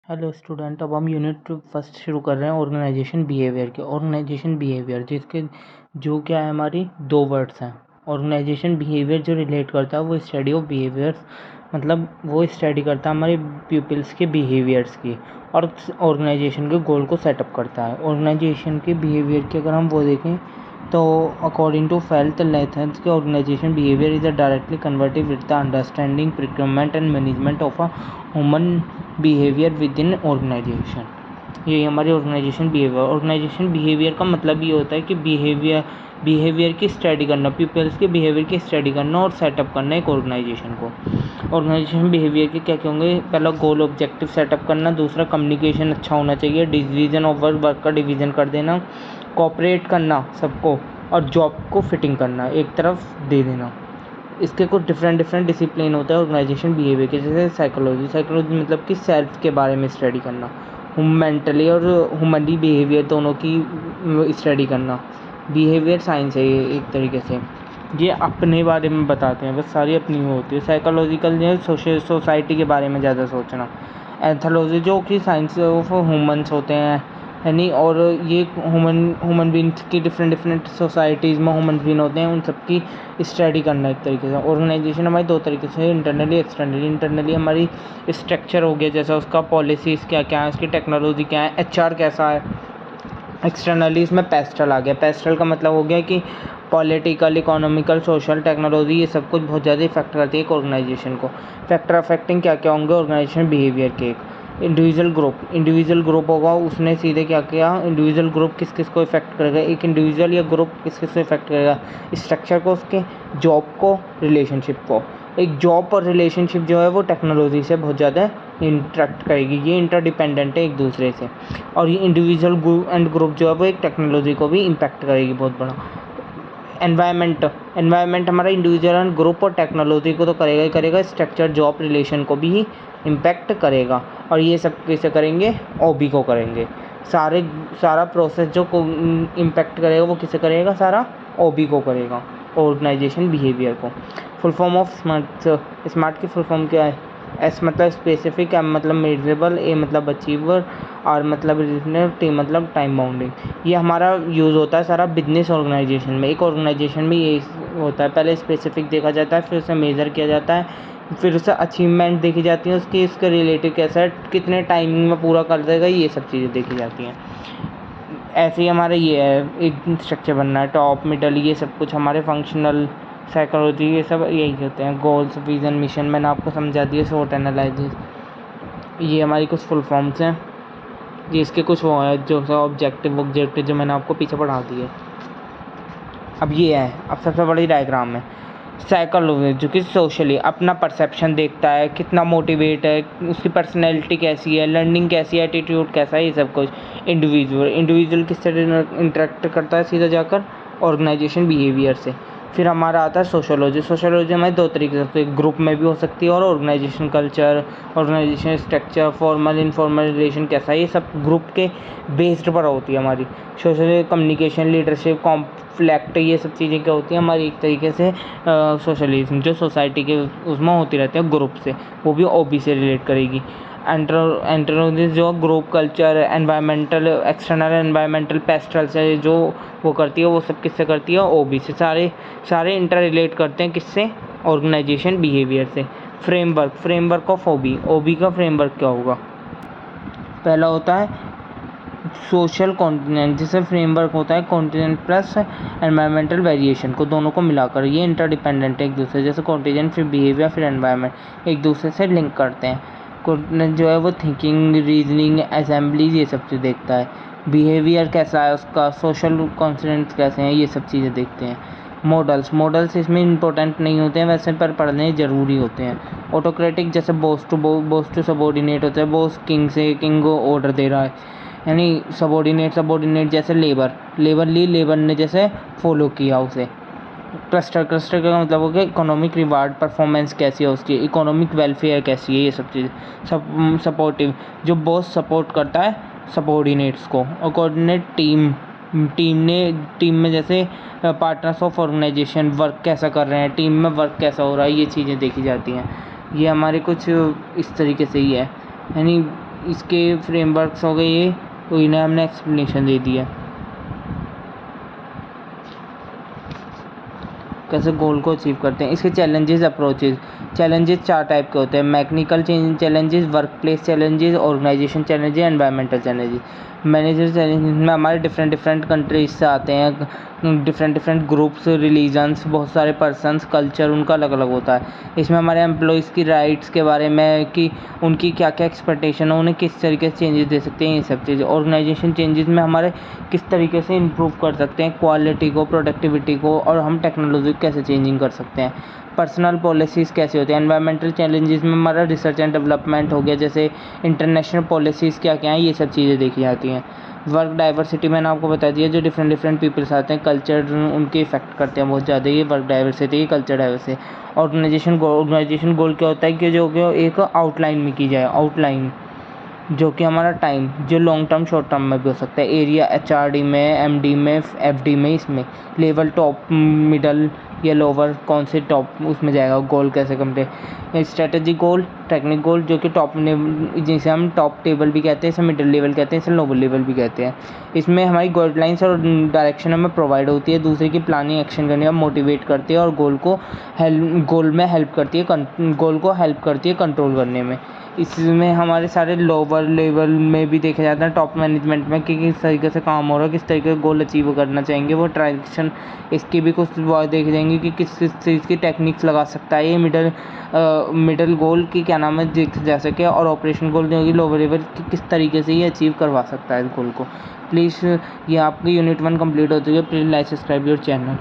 Hello student, अब हम unit first शुरू कर रहे हैं ऑर्गेनाइजेशन बिहेवियर के। ऑर्गेनाइजेशन बिहेवियर जिसके जो क्या है, हमारी दो वर्ड्स हैं। ऑर्गेनाइजेशन बिहेवियर जो रिलेट करता है वो स्टडी ऑफ बिहेवियर्स, मतलब वो स्टडी करता है हमारे पीपल्स के बिहेवियर्स की, और ऑर्गेनाइजेशन के गोल को सेटअप करता है। ऑर्गेनाइजेशन के बिहेवियर की अगर हम वो देखें तो अकॉर्डिंग टू फेल्थ लेथन्स के organisation behaviour is a directly convertive with the understanding procurement and management of a human behaviour within organisation. ये हमारी ऑर्गेनाइजेशन बिहेवियर का मतलब ये होता है कि बिहेवियर की स्टडी करना, पीपल्स के बिहेवियर की स्टडी करना और सेटअप करना एक ऑर्गेनाइजेशन को। ऑर्गेनाइजेशन बिहेवियर के क्या क्या होंगे? पहला गोल ऑब्जेक्टिव सेटअप करना, दूसरा कम्युनिकेशन अच्छा होना चाहिए, डिवीजन ऑफ वर्क का डिवीजन कर देना, कोऑपरेट करना सबको, और जॉब को फिटिंग करना, एक तरफ दे देना। इसके कुछ डिफरेंट डिसिप्लिन होता है ऑर्गेनाइजेशन बिहेवियर के, जैसे साइकोलॉजी मतलब कि सेल्फ के बारे में स्टडी करना, मेंटली और ह्यूमनली बिहेवियर दोनों की स्टडी करना। बिहेवियर साइंस है ये एक तरीके से, ये अपने बारे में बताते हैं, बस सारी अपनी होती है। साइकोलॉजिकल जो है सोसाइटी के बारे में ज़्यादा सोचना। एंथोलॉजी जो कि साइंस ऑफ ह्यूमंस होते हैं, यानी, और ये ह्यूमन बींग्स की डिफरेंट सोसाइटीज़ में ह्यूमन बींग होते हैं, उन सब की स्टडी करना एक तरीके से। ऑर्गेनाइजेशन हमारी दो तरीके से है, इंटरनली एक्सटर्नली। इंटरनली हमारी स्ट्रक्चर हो गया, जैसा उसका पॉलिसीज़ क्या क्या है, उसकी टेक्नोलॉजी क्या है, एचआर कैसा है। एक्सटर्नली इसमें पेस्टल आ गया। पेस्टल का मतलब हो गया कि पॉलिटिकल, इकोनॉमिकल, सोशल, टेक्नोलॉजी, ये सब कुछ बहुत ज़्यादा इफेक्ट करती है एक ऑर्गेनाइजेशन को। फैक्टर अफेक्टिंग क्या क्या होंगे ऑर्गेनाइजेशन बिहेवियर के? एक इंडिविजुअल ग्रुप होगा, उसने सीधे क्या किया, इंडिविजुअल ग्रुप किस किस को इफेक्ट करेगा, एक इंडिविजुअल या ग्रुप किस किस को इफेक्ट करेगा? स्ट्रक्चर को, उसके जॉब को, रिलेशनशिप को। एक जॉब और रिलेशनशिप जो है वो टेक्नोलॉजी से बहुत ज़्यादा इंटरेक्ट करेगी, ये इंटरडिपेंडेंट है एक दूसरे से। और ये इंडिविजुअल एंड ग्रुप जो है वो एक टेक्नोलॉजी को भी इम्पैक्ट करेगी बहुत बड़ा। एनवायरनमेंट हमारा इंडिविजुअल एंड ग्रुप और टेक्नोलॉजी को तो करेगा ही करेगा, स्ट्रक्चर, जॉब, रिलेशन को भी इम्पैक्ट करेगा। और ये सब कैसे करेंगे? ओबी को करेंगे। सारा प्रोसेस जो इम्पैक्ट करेगा वो किसे करेगा? सारा ओबी को करेगा, ऑर्गेनाइजेशन बिहेवियर को। फुल फॉर्म ऑफ स्मार्ट की फुल फॉर्म क्या है? एस मतलब स्पेसिफिक, एम मतलब मेजरेबल, ए मतलब अचीवर, आर मतलब रीजनेबल, टी मतलब टाइम बाउंडिंग। ये हमारा यूज़ होता है सारा बिजनेस ऑर्गेनाइजेशन में। एक ऑर्गेनाइजेशन में ये होता है, पहले स्पेसिफिक देखा जाता है, फिर उसे मेज़र किया जाता है, फिर उसे अचीवमेंट देखी जाती है, उसकी इसके रिलेटिव कैसा है, कितने टाइमिंग में पूरा कर देगा, ये सब चीज़ें देखी जाती हैं। ऐसे ही हमारे ये है एक स्ट्रक्चर बनना है, टॉप, मिडल, ये सब कुछ हमारे फंक्शनल, साइकोलॉजी, ये सब यही होते हैं। गोल्स, विजन, मिशन मैंने आपको समझा दिया, शॉर्ट एनालिसिस। ये हमारी कुछ फुल फॉर्म्स हैं, ये इसके कुछ वो है जो ऑब्जेक्टिव जो मैंने आपको पीछे पढ़ा दिए। अब ये है, अब सबसे बड़ी डायग्राम है साइकोलॉजी, जो कि सोशली अपना परसेप्शन देखता है, कितना मोटिवेट है, उसकी पर्सनैलिटी कैसी है, लर्निंग कैसी है, एटीट्यूड कैसा है, ये सब कुछ। इंडिविजुअल किससे इंटरेक्ट करता है? सीधा जाकर ऑर्गेनाइजेशन बिहेवियर से। फिर हमारा आता है सोशोलॉजी हमारे दो तरीके से, एक ग्रुप में भी हो सकती है, और organisation culture, organisation structure, formal informal relation कैसा है, ये सब ग्रुप के बेस्ड पर होती है हमारी। सोशल कम्युनिकेशन, लीडरशिप, कॉन्फ्लिक्ट, ये सब चीज़ें क्या होती हैं हमारी एक तरीके से सोशलिज्म, जो सोसाइटी के उसमें होती रहती है ग्रुप से, वो भी ओबी से रिलेट करेगी। एंटरप्रेन्योरशिप जो group culture, environmental, external environmental, pastel से जो वो करती है, वो सब किससे करती है? ओबी से। सारे इंटर रिलेट करते हैं किससे? ऑर्गेनाइजेशन बिहेवियर से। फ्रेमवर्क ऑफ ओबी का फ्रेमवर्क क्या होगा? पहला होता है सोशल कॉन्टिनेंट, जिससे फ्रेमवर्क होता है कॉन्टिनेंट प्लस एनवायरमेंटल वेरिएशन को, दोनों को मिलाकर। ये इंटरडिपेंडेंट है एक दूसरे, जैसे कॉन्टिनेंट फिर बिहेवियर फिर एनवायरमेंट एक दूसरे से लिंक करते हैं। कॉन्टिनेंट जो है वो थिंकिंग, रीजनिंग, असेंबलीज, ये सब चीज़ देखता है। बिहेवियर कैसा है उसका, सोशल कॉन्सेंट्स कैसे हैं, ये सब चीज़ें देखते हैं। मॉडल्स इसमें इंपॉर्टेंट नहीं होते हैं वैसे, पर पढ़ने ज़रूरी होते हैं। ऑटोक्रेटिक, जैसे बॉस टू सबॉर्डिनेट होता है, बॉस किंग को ऑर्डर दे रहा है, यानी सबॉर्डिनेट जैसे लेबर ने जैसे फॉलो किया उसे। क्लस्टर का मतलब हो गया इकोनॉमिक रिवार्ड, परफॉर्मेंस कैसी है उसकी, इकोनॉमिक वेलफेयर कैसी है, ये सब चीज़। सपोर्टिव, जो बॉस सपोर्ट करता है सबॉर्डिनेट्स को। और कोऑर्डिनेट, टीम में जैसे पार्टनर्स ऑफ ऑर्गेनाइजेशन वर्क कैसा कर रहे हैं, टीम में वर्क कैसा हो रहा है, ये चीज़ें देखी जाती हैं। ये हमारे कुछ इस तरीके से ही है, यानी इसके फ्रेमवर्क्स हो गए ये, तो इन्हें हमने एक्सप्लेनेशन दे दिया कैसे गोल को अचीव करते हैं। इसके चैलेंजेस अप्रोचेस, चैलेंजेस 4 टाइप के होते हैं: mechanical challenges, work place challenges, organisation challenges, environmental challenges. Manager challenges में हमारे डिफरेंट कंट्रीज से आते हैं, डिफरेंट ग्रुप्स, रिलीजन्स, बहुत सारे पर्सन्स, कल्चर उनका अलग अलग होता है। इसमें हमारे एम्प्लॉयज़ की राइट्स के बारे में कि उनकी क्या क्या एक्सपेक्टेशन है, उन्हें किस तरीके से चेंजेस दे सकते हैं, ये सब चीज़ें। ऑर्गेनाइजेशन चेंजेस में हमारे किस तरीके से इम्प्रूव कर सकते हैं क्वालिटी को, प्रोडक्टिविटी को, और हम टेक्नोलॉजी को कैसे चेंजिंग कर सकते हैं। पर्सनल पॉलिसीज़ कैसे होती हैं। एनवायरमेंटल चैलेंजेस में हमारा रिसर्च एंड डेवलपमेंट हो गया, जैसे इंटरनेशनल पॉलिसीज़ क्या क्या हैं, ये सब चीज़ें देखी जाती हैं। वर्क डाइवर्सिटी मैंने आपको बता दिया, जो डिफरेंट पीपल्स आते हैं, कल्चर उनके इफेक्ट करते हैं बहुत ज़्यादा, ये वर्क डाइवर्सिटी, ये कल्चर डाइवर्सिटी। ऑर्गेनाइजेशन गोल क्या होता है कि जो कि एक आउटलाइन में की जाए, आउटलाइन जो कि हमारा टाइम, जो लॉन्ग टर्म शॉर्ट टर्म में भी हो सकता है, एरिया HRD में, MD में, FD में, इसमें लेवल टॉप, मिडल या लोअर, कौन से टॉप उसमें जाएगा, गोल कैसे कंप्लीट। स्ट्रेटजी गोल, टेक्निक गोल, जो कि टॉप जिसे हम टॉप टेबल भी कहते हैं, इसे मिडिल लेवल कहते हैं, इसे लोअर लेवल भी कहते हैं। इसमें हमारी गाइडलाइंस और डायरेक्शन हमें प्रोवाइड होती है, दूसरे की प्लानिंग एक्शन करने का मोटिवेट करती है, और गोल में हेल्प करती है, गोल को हेल्प करती है कंट्रोल करने में। इसमें हमारे सारे लोअर लेवल में भी देखा जाता है, टॉप मैनेजमेंट में, कि किस तरीके से काम हो रहा है, किस तरीके से गोल अचीव करना चाहेंगे वो ट्रांजेक्शन, इसकी भी कुछ बात देखे जाएंगे कि किस चीज़ की टेक्निक्स लगा सकता है ये मिडल गोल की क्या नाम है देख जा सके, और ऑपरेशन गोल जो कि लोअर लेवल की किस तरीके से ये अचीव करवा सकता है इस गोल को। प्लीज़, ये आपकी यूनिट 1 कंप्लीट हो चुकी है। Please like subscribe your channel.